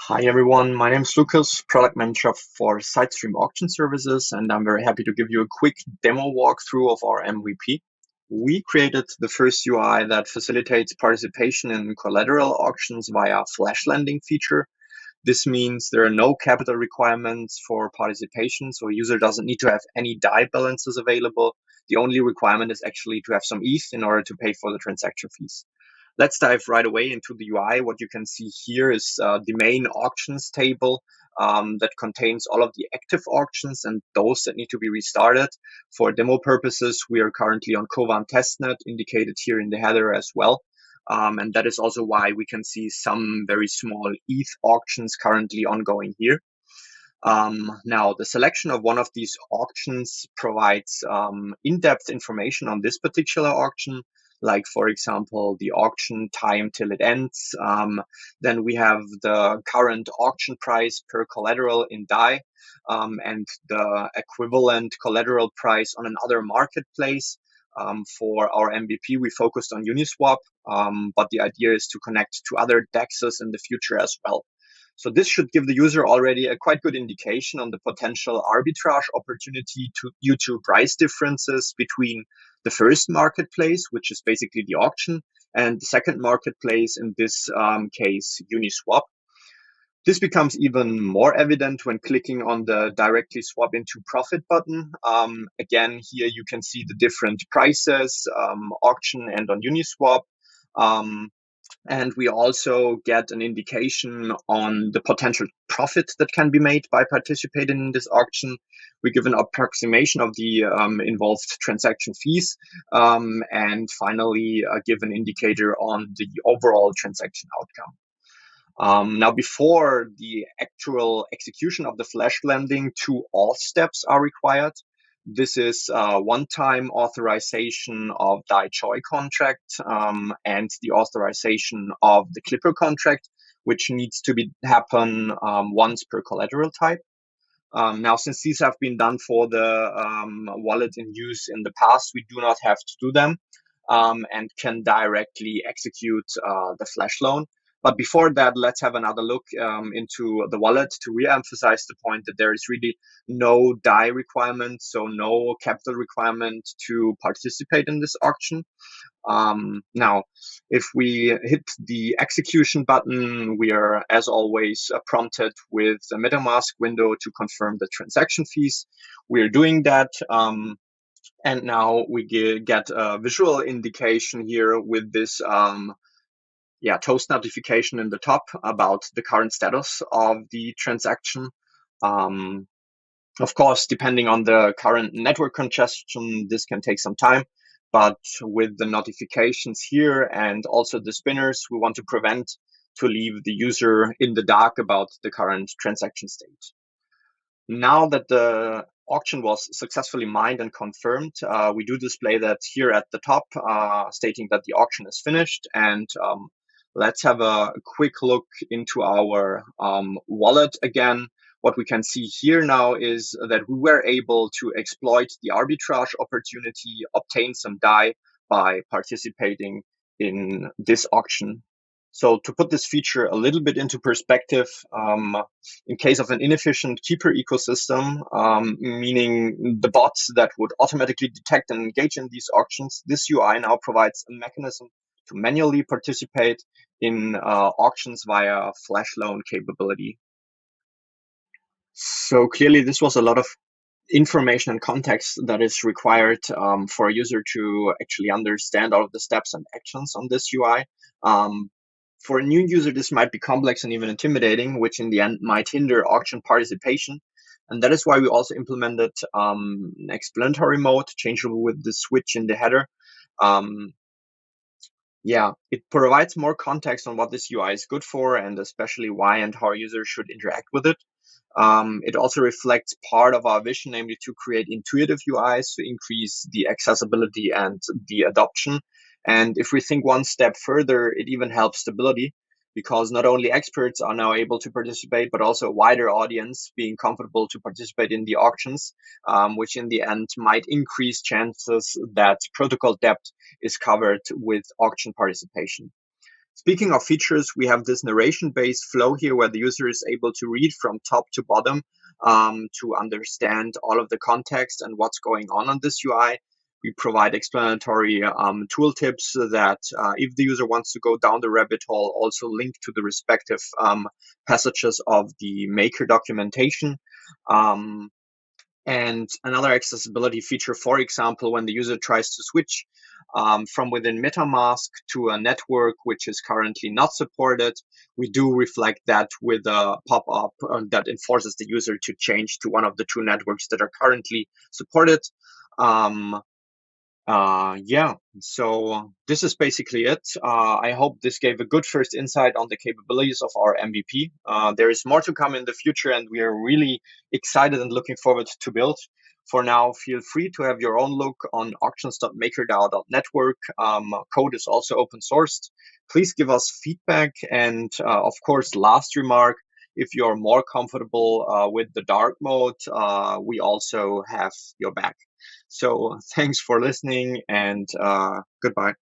Hi everyone, my name is Lucas, product manager for Sidestream auction services, and I'm very happy to give you a quick demo walkthrough of our MVP. We created the first UI that facilitates participation in collateral auctions via flash lending feature. This means there are no capital requirements for participation, so a user doesn't need to have any DAI balances available. The only requirement is actually to have some ETH in order to pay for the transaction fees. Let's dive right away into the UI. What you can see here is the main auctions table that contains all of the active auctions and those that need to be restarted. For demo purposes, we are currently on Kovan testnet, indicated here in the header as well. And that is also why we can see some very small ETH auctions currently ongoing here. Now, the selection of one of these auctions provides in-depth information on this particular auction, like, for example, the auction time till it ends. Then we have the current auction price per collateral in DAI and the equivalent collateral price on another marketplace. For our MVP, we focused on Uniswap, but the idea is to connect to other DEXs in the future as well. So this should give the user already a quite good indication on the potential arbitrage opportunity due to price differences between the first marketplace, which is basically the auction, and the second marketplace, in this case, Uniswap. This becomes even more evident when clicking on the directly swap into profit button. Again, here you can see the different prices, auction and on Uniswap. And we also get an indication on the potential profit that can be made by participating in this auction. We give an approximation of the involved transaction fees, and finally give an indicator on the overall transaction outcome. Now, before the actual execution of the flash lending, two auth steps are required. This is one-time authorization of DAI Choi contract and the authorization of the Clipper contract, which needs to happen once per collateral type. Now, since these have been done for the wallet in use in the past, we do not have to do them and can directly execute the flash loan. But before that, let's have another look into the wallet to re-emphasize the point that there is really no DAI requirement, so no capital requirement to participate in this auction. Now, if we hit the execution button, we are, as always, prompted with the MetaMask window to confirm the transaction fees. We are doing that. And now we get a visual indication here with this toast notification in the top about the current status of the transaction. Of course, depending on the current network congestion, this can take some time. But with the notifications here and also the spinners, we want to prevent to leave the user in the dark about the current transaction state. Now that the auction was successfully mined and confirmed, we do display that here at the top, stating that the auction is finished. And let's have a quick look into our wallet again. What we can see here now is that we were able to exploit the arbitrage opportunity, obtain some DAI by participating in this auction. So to put this feature a little bit into perspective, in case of an inefficient keeper ecosystem, meaning the bots that would automatically detect and engage in these auctions, this UI now provides a mechanism to manually participate in auctions via flash loan capability. So clearly this was a lot of information and context that is required for a user to actually understand all of the steps and actions on this UI. For a new user, this might be complex and even intimidating, which in the end might hinder auction participation. And that is why we also implemented an explanatory mode, changeable with the switch in the header. It provides more context on what this UI is good for and especially why and how users should interact with it. It also reflects part of our vision, namely to create intuitive UIs to increase the accessibility and the adoption. And if we think one step further, it even helps stability, because not only experts are now able to participate, but also a wider audience being comfortable to participate in the auctions, which in the end might increase chances that protocol debt is covered with auction participation. Speaking of features, we have this narration-based flow here where the user is able to read from top to bottom to understand all of the context and what's going on this UI. We provide explanatory tooltips that if the user wants to go down the rabbit hole, also link to the respective passages of the maker documentation. And another accessibility feature, for example, when the user tries to switch from within MetaMask to a network which is currently not supported, we do reflect that with a pop-up that enforces the user to change to one of the two networks that are currently supported. Yeah, so this is basically it. I hope this gave a good first insight on the capabilities of our MVP. There is more to come in the future, and we are really excited and looking forward to build. For now, feel free to have your own look on auctions.makerdao.network. Code is also open sourced. Please give us feedback. And of course, last remark, if you're more comfortable with the dark mode, we also have your back. So thanks for listening, and goodbye.